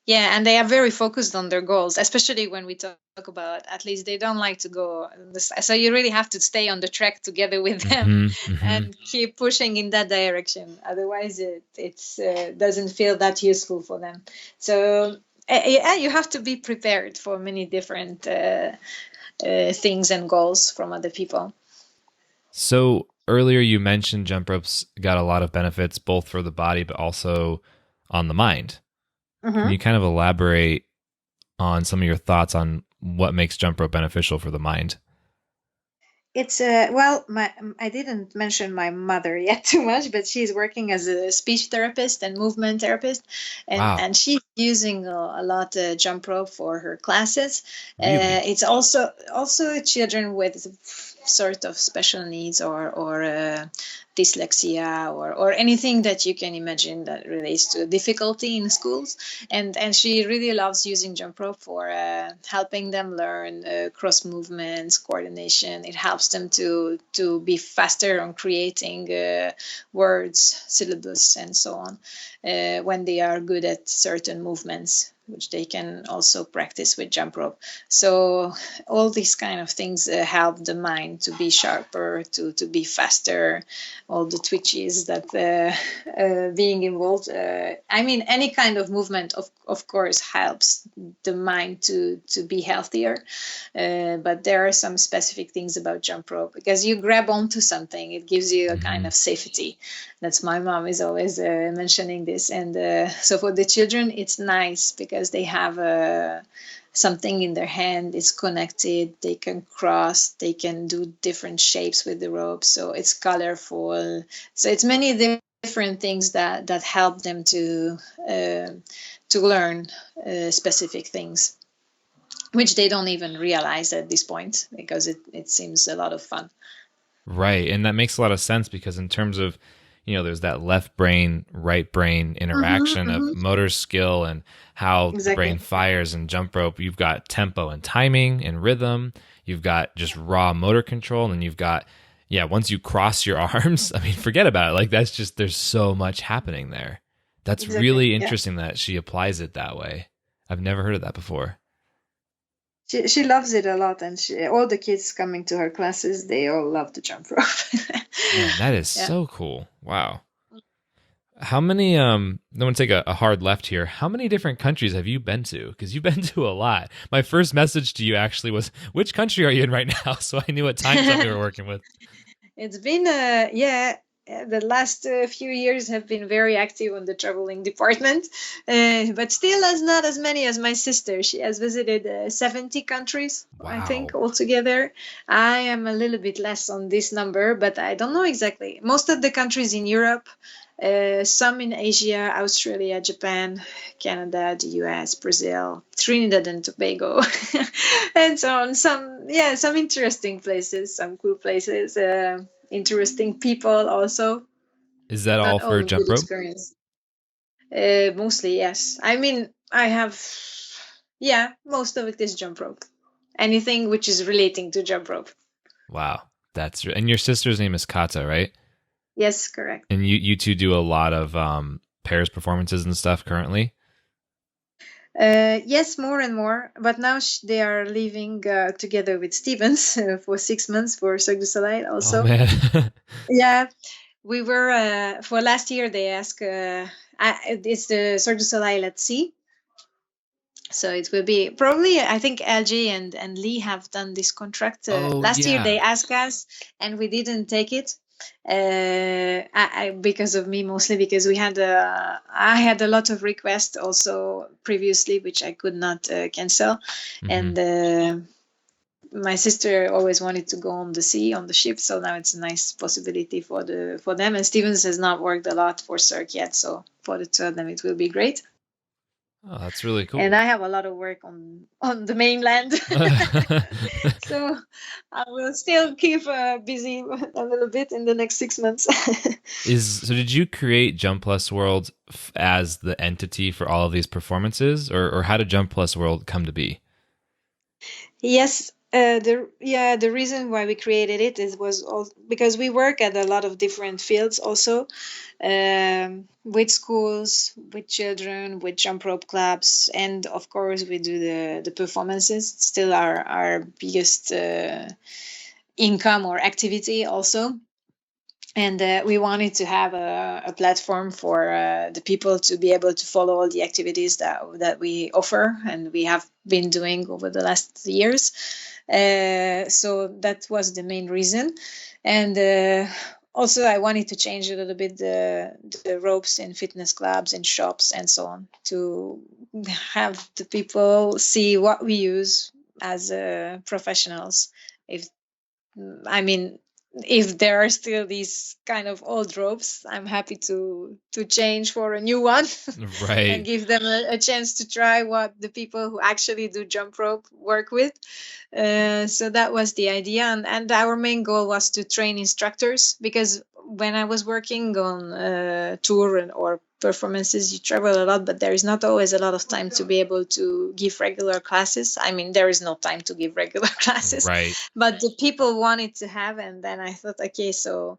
[SPEAKER 2] Yeah, and they are very focused on their goals, especially when we talk about athletes. They don't like to go so you really have to stay on the track together with them and keep pushing in that direction. Otherwise, it doesn't feel that useful for them. So you have to be prepared for many different things and goals from other people.
[SPEAKER 1] So earlier you mentioned jump ropes got a lot of benefits both for the body but also on the mind. Can you kind of elaborate on some of your thoughts on what makes jump rope beneficial for the mind?
[SPEAKER 2] It's well, my I didn't mention my mother yet too much, but she's working as a speech therapist and movement therapist,
[SPEAKER 1] Wow.
[SPEAKER 2] and she's using a lot jump rope for her classes.
[SPEAKER 1] Really?
[SPEAKER 2] It's also children with sort of special needs or dyslexia or anything that you can imagine that relates to difficulty in schools, and she really loves using jump rope for helping them learn cross movements, coordination. It helps them to be faster on creating words, syllabus, and so on when they are good at certain movements, which they can also practice with jump rope. So all these kind of things help the mind to be sharper, to be faster, all the twitches that being involved. I mean, any kind of movement, of course, helps the mind to be healthier. But there are some specific things about jump rope because you grab onto something, it gives you a kind
[SPEAKER 1] Hmm.
[SPEAKER 2] of safety. That's my mom is always mentioning this, and so for the children, it's nice because they have something in their hand. It's connected. They can cross. They can do different shapes with the rope. So it's colorful. So it's many different things that help them to learn specific things, which they don't even realize at this point because it seems a lot of fun.
[SPEAKER 1] Right. And that makes a lot of sense because in terms of, there's that left brain, right brain interaction of
[SPEAKER 2] Hmm.
[SPEAKER 1] motor skill and how the brain
[SPEAKER 2] Exactly.
[SPEAKER 1] fires and jump rope. You've got tempo and timing and rhythm. You've got just raw motor control. And then you've got, yeah, once you cross your arms, I mean, forget about it. Like that's just, there's so much happening there. That's
[SPEAKER 2] Exactly.
[SPEAKER 1] really
[SPEAKER 2] Yeah.
[SPEAKER 1] interesting that she applies it that way. I've never heard of that before.
[SPEAKER 2] She loves it a lot, and all the kids coming to her classes, they all love the jump rope.
[SPEAKER 1] Man, that is
[SPEAKER 2] Yeah.
[SPEAKER 1] so cool. Wow. How many I'm gonna take a hard left here. How many different countries have you been to? Because you've been to a lot. My first message to you actually was, which country are you in right now? So I knew what time zone we were working with.
[SPEAKER 2] It's been yeah, the last few years have been very active on the traveling department, but still as not as many as my sister. She has visited 70 countries, I think,
[SPEAKER 1] Wow.
[SPEAKER 2] altogether. I am a little bit less on this number, but I don't know exactly. Most of the countries in Europe, some in Asia, Australia, Japan, Canada, the US, Brazil, Trinidad and Tobago, and so on. Some interesting places, some cool places, interesting people also.
[SPEAKER 1] Is that all
[SPEAKER 2] Not
[SPEAKER 1] for
[SPEAKER 2] only good
[SPEAKER 1] jump rope?
[SPEAKER 2] experience. Mostly, yes. I mean, I have, yeah, most of it is jump rope. Anything which is relating to jump rope.
[SPEAKER 1] Wow. And your sister's name is Kata, right?
[SPEAKER 2] Yes, correct.
[SPEAKER 1] And you two do a lot of pairs performances and stuff currently?
[SPEAKER 2] Yes, more and more. But now they are living together with Stevens for 6 months for Cirque du Soleil
[SPEAKER 1] Oh
[SPEAKER 2] also.
[SPEAKER 1] man.
[SPEAKER 2] Yeah, we were for last year. They asked, it's the Cirque du Soleil at sea, so it will be probably. I think LG and Lee have done this contract
[SPEAKER 1] Oh
[SPEAKER 2] last year. They
[SPEAKER 1] yeah.
[SPEAKER 2] asked us, and we didn't take it. Because of me, mostly because I had a lot of requests also previously, which I could not cancel,
[SPEAKER 1] Hmm.
[SPEAKER 2] and my sister always wanted to go on the sea on the ship, so now it's a nice possibility for them. And Stevens has not worked a lot for Cirque yet, so for the two of them it will be great.
[SPEAKER 1] Oh, that's really
[SPEAKER 2] And
[SPEAKER 1] cool.
[SPEAKER 2] I have a lot of work on the mainland, so I will still keep busy a little bit in the next 6 months.
[SPEAKER 1] So did you create Jump Plus World as the entity for all of these performances, or how did Jump Plus World come to be?
[SPEAKER 2] Yes, the reason why we created it was all because we work at a lot of different fields also, with schools, with children, with jump rope clubs, and of course we do the performances. It's still our biggest income or activity also. And we wanted to have a platform for the people to be able to follow all the activities that we offer and we have been doing over the last years. So that was the main reason. And also I wanted to change a little bit the ropes in fitness clubs and shops and so on, to have the people see what we use as professionals. If I mean, if there are still these kind of old ropes, I'm happy to change for a new one and
[SPEAKER 1] Right.
[SPEAKER 2] give them a chance to try what the people who actually do jump rope work with. So that was the idea, and our main goal was to train instructors, because when I was working on tour or performances, you travel a lot, but there is not always a lot of time to be able to give regular classes. I mean, there is no time to give regular classes,
[SPEAKER 1] Right.
[SPEAKER 2] but the people wanted to have. And then I thought, okay, so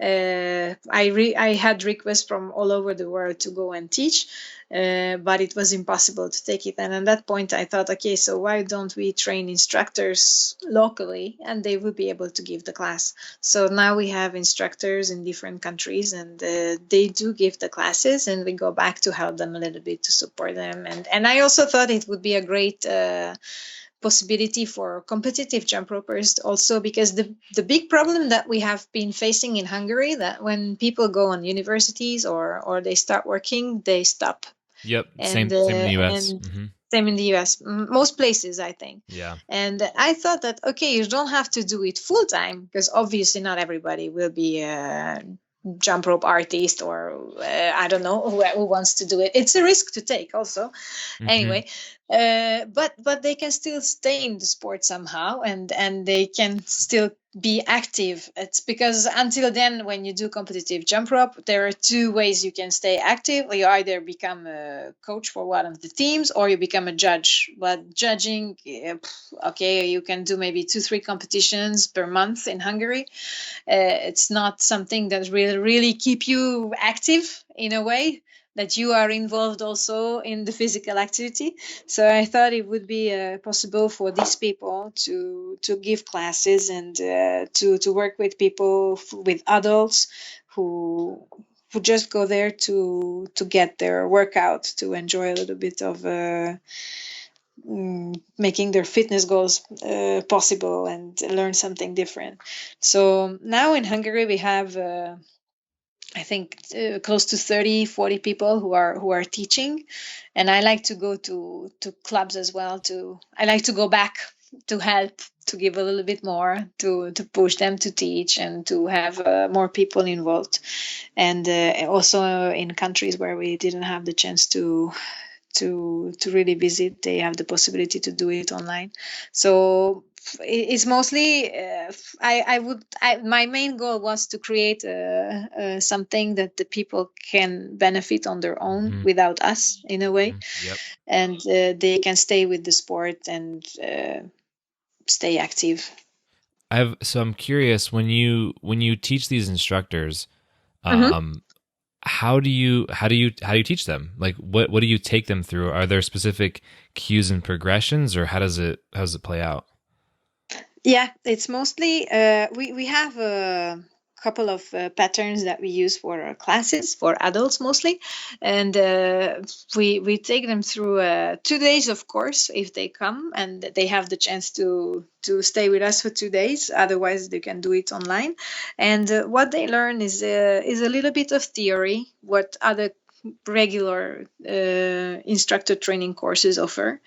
[SPEAKER 2] I had requests from all over the world to go and teach, but it was impossible to take it. And at that point, I thought, okay, so why don't we train instructors locally, and they will be able to give the class. So now we have instructors in different countries, and they do give the classes, and we go back to help them a little bit, to support them. And I also thought it would be a great possibility for competitive jump ropers also, because the big problem that we have been facing in Hungary, that when people go on universities or they start working, they stop.
[SPEAKER 1] Yep.
[SPEAKER 2] and
[SPEAKER 1] Same in the US.
[SPEAKER 2] and same in the US, most places, I think.
[SPEAKER 1] Yeah.
[SPEAKER 2] And I thought that, okay, you don't have to do it full time, because obviously not everybody will be a jump rope artist, or I don't know who wants to do it. It's a risk to take also.
[SPEAKER 1] Hmm.
[SPEAKER 2] Anyway, but they can still stay in the sport somehow, and they can still be active. It's because until then, when you do competitive jump rope, there are two ways you can stay active. You either become a coach for one of the teams, or you become a judge. But judging, okay, you can do maybe 2-3 competitions per month in Hungary. It's not something that will really keep you active in a way, that you are involved also in the physical activity. So I thought it would be possible for these people to give classes, and to work with people, with adults who just go there to get their workout, to enjoy a little bit of making their fitness goals possible, and learn something different. So now in Hungary we have I think close to 30-40 people who are teaching. And I like to go to clubs as well. I like to go back to help, to give a little bit more, to push them to teach, and to have more people involved. And also in countries where we didn't have the chance to really visit, they have the possibility to do it online. So it's mostly my main goal was to create something that the people can benefit on their own
[SPEAKER 1] Hmm.
[SPEAKER 2] without us, in a way.
[SPEAKER 1] Yep.
[SPEAKER 2] And they can stay with the sport, and stay active.
[SPEAKER 1] I'm curious, when you teach these instructors,
[SPEAKER 2] Mhm.
[SPEAKER 1] um, how do you teach them? Like, what do you take them through? Are there specific cues and progressions, or how does it play out?
[SPEAKER 2] Yeah, it's mostly we have a couple of patterns that we use for our classes, for adults mostly. And we take them through 2 days, of course, if they come and they have the chance to stay with us for 2 days. Otherwise, they can do it online. And what they learn is a little bit of theory, what other regular instructor training courses offer.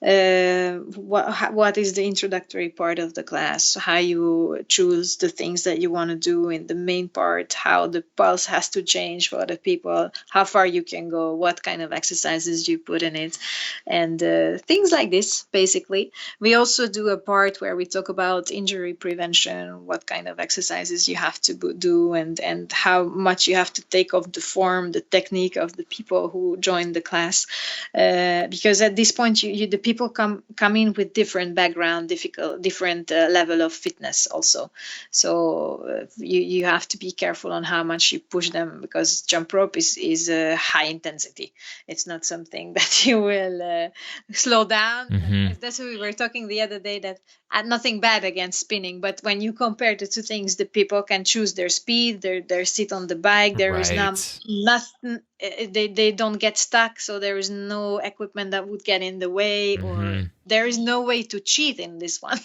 [SPEAKER 2] What is the introductory part of the class, how you choose the things that you want to do in the main part, how the pulse has to change for the people, how far you can go, what kind of exercises you put in it, and things like this. Basically, we also do a part where we talk about injury prevention, what kind of exercises you have to do, and how much you have to take of the form, the technique of the people who join the class. Because at this point, the people come in with different background, different level of fitness also. So you have to be careful on how much you push them, because jump rope is high intensity. It's not something that you will slow down.
[SPEAKER 1] Hmm.
[SPEAKER 2] That's what we were talking the other day, that nothing bad against spinning, but when you compare the two things, the people can choose their speed, their sit on the bike. There is
[SPEAKER 1] Right.
[SPEAKER 2] nothing. they don't get stuck, so there is no equipment that would get in the way, or there is no way to cheat in this one.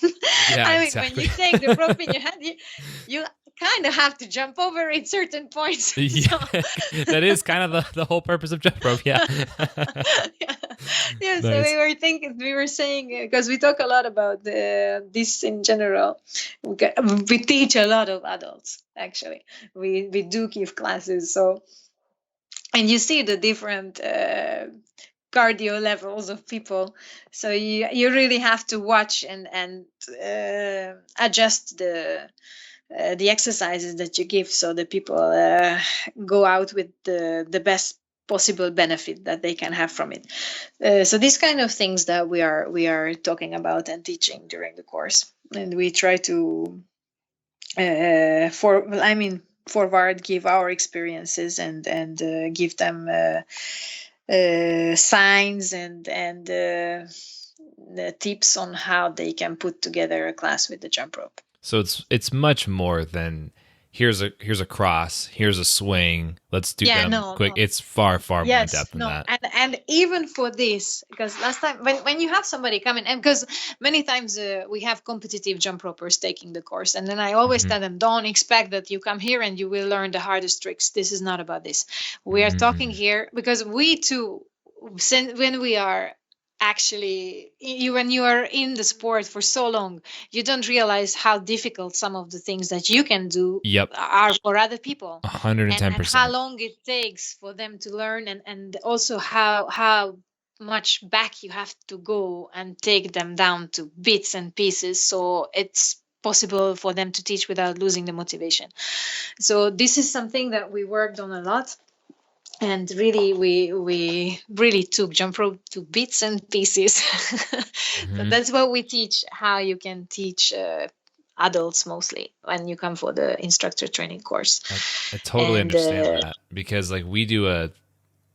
[SPEAKER 1] Yeah,
[SPEAKER 2] I mean,
[SPEAKER 1] exactly.
[SPEAKER 2] when you take the rope in your hand, you kind of have to jump over at certain points.
[SPEAKER 1] Yeah, that is kind of the whole purpose of jump rope. Yeah.
[SPEAKER 2] Yeah.
[SPEAKER 1] Nice.
[SPEAKER 2] So we were saying, because we talk a lot about this in general. We teach a lot of adults, actually. We do give classes, so, and you see the different cardio levels of people, so you really have to watch and adjust the exercises that you give, so the people go out with the best possible benefit that they can have from it. So these kind of things that we are talking about and teaching during the course, and we try to forward give our experiences and give them signs and the tips on how they can put together a class with the jump rope.
[SPEAKER 1] So it's much more than here's a cross, here's a swing, let's do them quick. No. It's far more in depth than that.
[SPEAKER 2] And even for this, because last time when you have somebody coming, and because many times we have competitive jump ropers taking the course, and then I always tell them, don't expect that you come here and you will learn the hardest tricks. This is not about this. We are talking here because we too, when we are actually, when you are in the sport for so long, you don't realize how difficult some of the things that you can do are for other people.
[SPEAKER 1] 110%.
[SPEAKER 2] And how long it takes for them to learn, and also how much back you have to go and take them down to bits and pieces, so it's possible for them to teach without losing the motivation. So this is something that we worked on a lot. And really, we really took jump rope to bits and pieces. So that's what we teach, how you can teach adults mostly when you come for the instructor training course.
[SPEAKER 1] I totally understand that, because like we do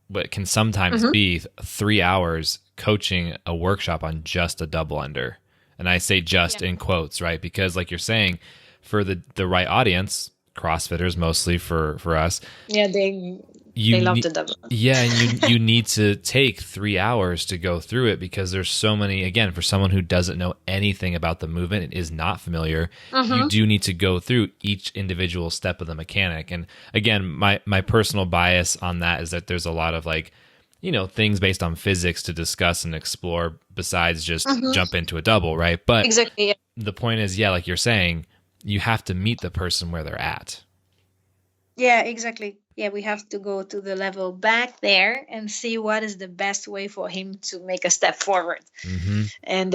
[SPEAKER 1] what can sometimes be 3 hours coaching a workshop on just a double under. And I say just in quotes, right? Because like you're saying, for the right audience, CrossFitters mostly for us.
[SPEAKER 2] Yeah, they love the double.
[SPEAKER 1] Yeah, and you need to take 3 hours to go through it, because there's so many, again, for someone who doesn't know anything about the movement and is not familiar, you do need to go through each individual step of the mechanic. And again, my personal bias on that is that there's a lot of like, things based on physics to discuss and explore besides just jump into a double, right? But
[SPEAKER 2] exactly,
[SPEAKER 1] the point is, like you're saying, you have to meet the person where they're at.
[SPEAKER 2] Yeah, exactly. Yeah, we have to go to the level back there and see what is the best way for him to make a step forward. And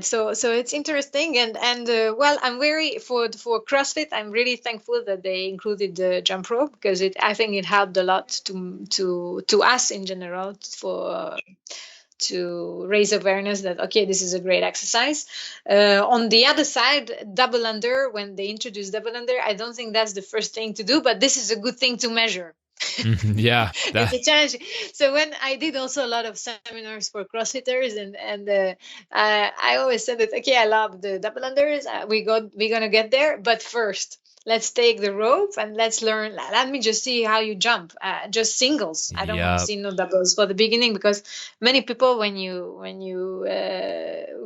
[SPEAKER 2] so it's interesting. And well, I'm very for CrossFit. I'm really thankful that they included the jump rope, because I think it helped a lot to us in general to raise awareness that, okay, this is a great exercise. On the other side, double under, when they introduce double under, I don't think that's the first thing to do, but this is a good thing to measure.
[SPEAKER 1] Yeah.
[SPEAKER 2] It's a challenge. So when I did also a lot of seminars for CrossFitters, and I always said that, okay, I love the double unders. We're going to get there. But first, let's take the rope and let's learn. Let me just see how you jump. Just singles. I don't want to see no doubles for the beginning, because many people, when you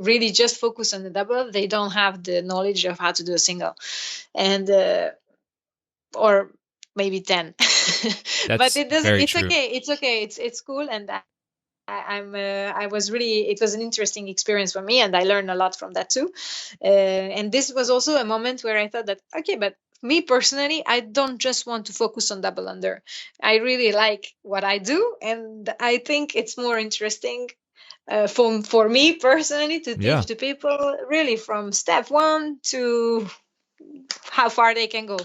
[SPEAKER 2] really just focus on the double, they don't have the knowledge of how to do a single, and or maybe 10. But it doesn't. It's true. It's okay. It's cool, and I was really, it was an interesting experience for me, and I learned a lot from that too. And this was also a moment where I thought that, okay, but me personally, I don't just want to focus on double under. I really like what I do, and I think it's more interesting for me personally to teach the people really from step one to how far they can go.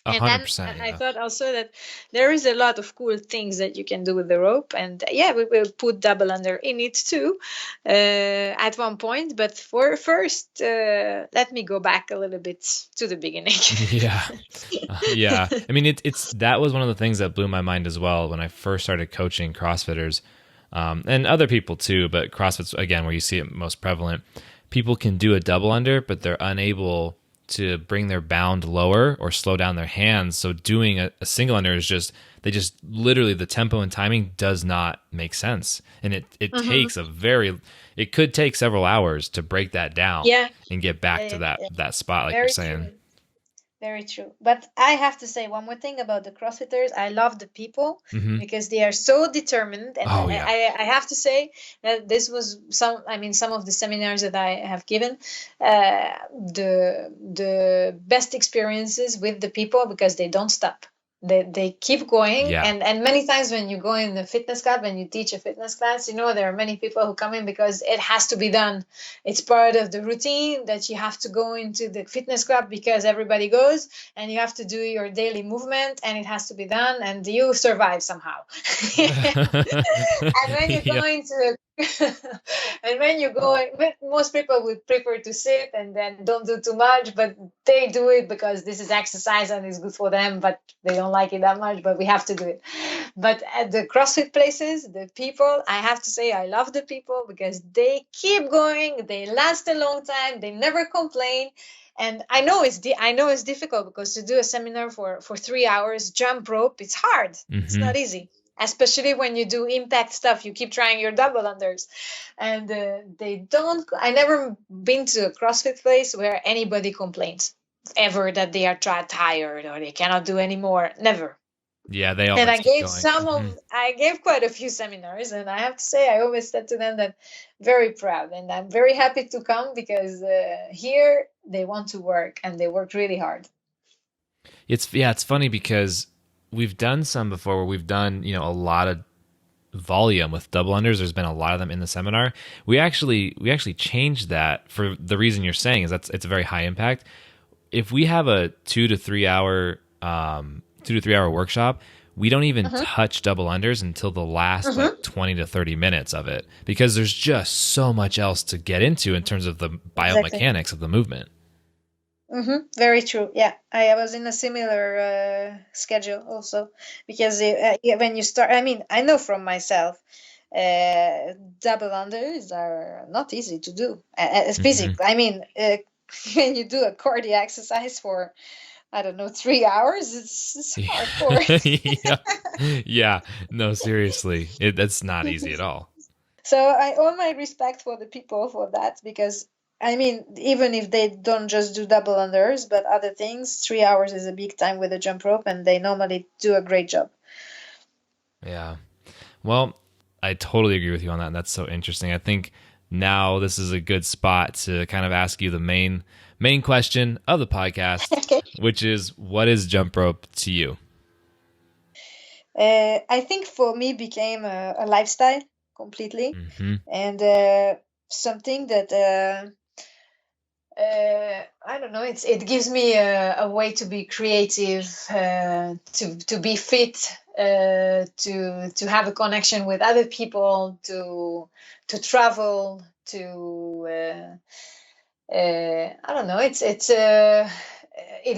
[SPEAKER 1] 100%,
[SPEAKER 2] and then I thought also that there is a lot of cool things that you can do with the rope, and we will put double under in it too at one point. But for first, let me go back a little bit to the beginning.
[SPEAKER 1] Yeah. I mean, it's that was one of the things that blew my mind as well when I first started coaching CrossFitters, and other people too. But CrossFit's again where you see it most prevalent. People can do a double under, but they're unable to bring their bound lower or slow down their hands. So doing a single under is just, they just literally, the tempo and timing does not make sense. And it takes it could take several hours to break that down
[SPEAKER 2] Yeah.
[SPEAKER 1] and get back to that spot, like you're
[SPEAKER 2] Very
[SPEAKER 1] saying.
[SPEAKER 2] true. Very true. But I have to say one more thing about the CrossFitters. I love the people because they are so determined. And I have to say that this was some of the seminars that I have given, the best experiences with the people, because they don't stop. They keep going.
[SPEAKER 1] Yeah.
[SPEAKER 2] And many times when you go in the fitness club and you teach a fitness class, there are many people who come in because it has to be done. It's part of the routine that you have to go into the fitness club because everybody goes, and you have to do your daily movement, and it has to be done, and you survive somehow. And when you go into and when you go, most people would prefer to sit and then don't do too much, but they do it because this is exercise and it's good for them, but they don't like it that much, but we have to do it. But at the CrossFit places, the people, I have to say, I love the people because they keep going, they last a long time, they never complain. And I know it's difficult, because to do a seminar for 3 hours, jump rope, it's hard. It's not easy. Especially when you do impact stuff, you keep trying your double unders, and I never been to a CrossFit place where anybody complains ever that they are tired or they cannot do anymore. Never.
[SPEAKER 1] Yeah, they all.
[SPEAKER 2] And I gave I gave quite a few seminars, and I have to say, I always said to them that very proud, and I'm very happy to come, because here they want to work, and they work really hard.
[SPEAKER 1] It's funny because we've done some before where we've done, a lot of volume with double unders. There's been a lot of them in the seminar. We actually changed that for the reason you're saying, is it's a very high impact. If we have a 2 to 3 hour workshop, we don't even touch double unders until the last 20 to 30 minutes of it, because there's just so much else to get into in terms of the biomechanics of the movement.
[SPEAKER 2] Very true. Yeah, I was in a similar schedule also, because when you start, I know from myself, double unders are not easy to do. Physically, when you do a cardio exercise for, I don't know, 3 hours, it's hardcore.
[SPEAKER 1] Yeah. No, seriously, that's not easy at all.
[SPEAKER 2] So all my respect for the people for that, because even if they don't just do double unders, but other things, 3 hours is a big time with a jump rope, and they normally do a great job.
[SPEAKER 1] Yeah. Well, I totally agree with you on that. And that's so interesting. I think now this is a good spot to kind of ask you the main question of the podcast, okay, which is, what is jump rope to you?
[SPEAKER 2] I think for me became a lifestyle completely, and something that I don't know. It gives me a way to be creative, to be fit, to have a connection with other people, to travel, to I don't know. It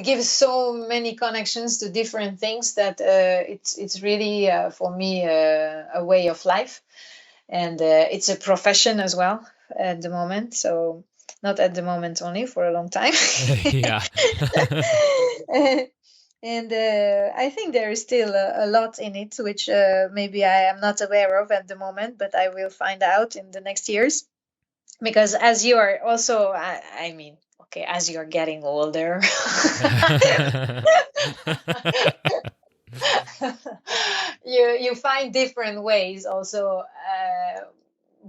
[SPEAKER 2] gives so many connections to different things that it's really for me a way of life, and it's a profession as well at the moment. So. Not at the moment only, for a long time.
[SPEAKER 1] Yeah.
[SPEAKER 2] And I think there is still a lot in it, which maybe I am not aware of at the moment, but I will find out in the next years. Because as you are also, as you're getting older, you find different ways also.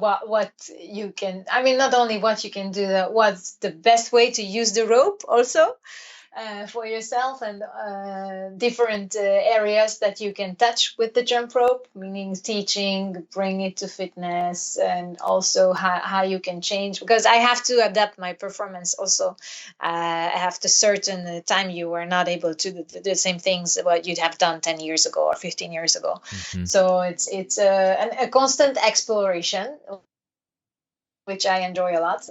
[SPEAKER 2] What you can, not only what you can do, what's the best way to use the rope also for yourself, and different areas that you can touch with the jump rope, meaning teaching, bring it to fitness, and also how you can change, because I have to adapt my performance also. I have to certain time you are not able to do the same things what you'd have done 10 years ago or 15 years ago. So it's a constant exploration, which I enjoy a lot.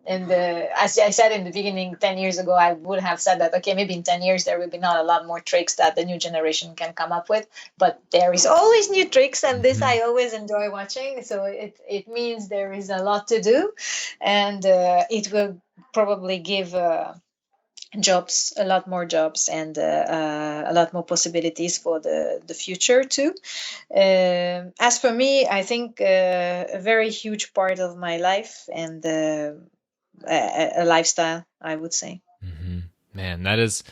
[SPEAKER 2] And as I said in the beginning, 10 years ago, I would have said that, okay, maybe in 10 years, there will be not a lot more tricks that the new generation can come up with. But there is always new tricks, and this I always enjoy watching. So it means there is a lot to do, and it will probably give jobs, a lot more jobs, and a lot more possibilities for the future too. As for me, I think a very huge part of my life and a lifestyle, I would say.
[SPEAKER 1] Man, that is,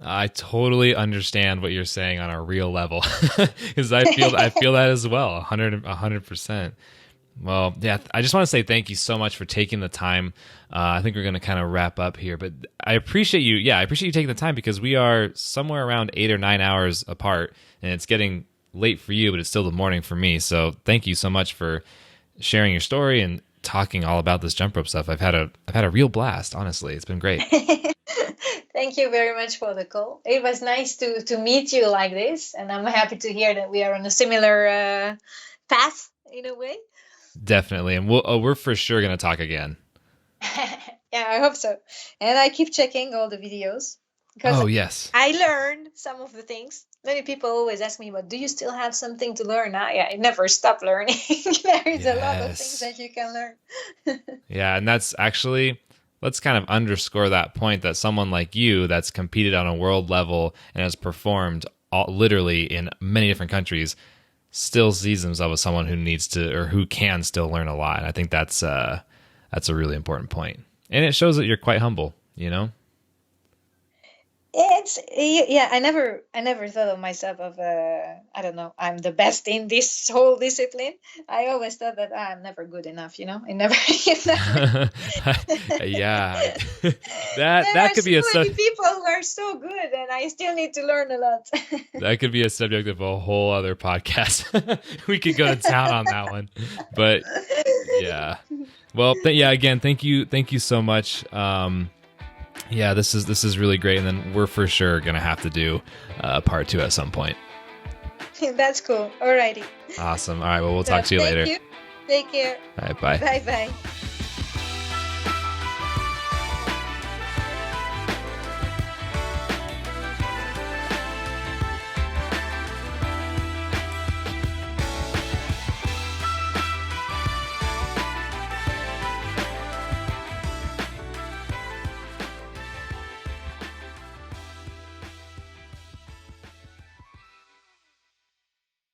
[SPEAKER 1] I totally understand what you're saying on a real level, because I feel that as well, 100%. Well, yeah, I just want to say thank you so much for taking the time. I think we're going to kind of wrap up here, but I appreciate you. Yeah, I appreciate you taking the time, because we are somewhere around 8 or 9 hours apart, and it's getting late for you, but it's still the morning for me. So thank you so much for sharing your story and talking all about this jump rope stuff. I've had a real blast. Honestly, it's been great.
[SPEAKER 2] Thank you very much for the call. It was nice to meet you like this, and I'm happy to hear that we are on a similar path in a way.
[SPEAKER 1] Definitely, and we're for sure going to talk again.
[SPEAKER 2] Yeah, I hope so. And I keep checking all the videos, because
[SPEAKER 1] yes,
[SPEAKER 2] I learned some of the things. Many people always ask me, but do you still have something to learn? Yeah, I never stop learning. There is a lot of things that you can learn.
[SPEAKER 1] Yeah, and that's actually, let's kind of underscore that point, that someone like you that's competed on a world level and has performed literally in many different countries still sees himself as someone who needs to, or who can still learn a lot. And I think that's a really important point. And it shows that you're quite humble, you know?
[SPEAKER 2] I never thought of myself of I don't know, I'm the best in this whole discipline. I always thought that I'm never good enough, I never.
[SPEAKER 1] Yeah, that could be
[SPEAKER 2] so many people who are so good, and I still need to learn a lot.
[SPEAKER 1] That could be a subject of a whole other podcast. We could go to town on that one, but yeah. Well, again, thank you so much. Yeah, this is really great, and then we're for sure gonna have to do part 2 at some point.
[SPEAKER 2] That's cool. Alrighty.
[SPEAKER 1] Awesome. All right. Well, we'll talk to you later.
[SPEAKER 2] Thank you. Take care.
[SPEAKER 1] All right. Bye.
[SPEAKER 2] Bye.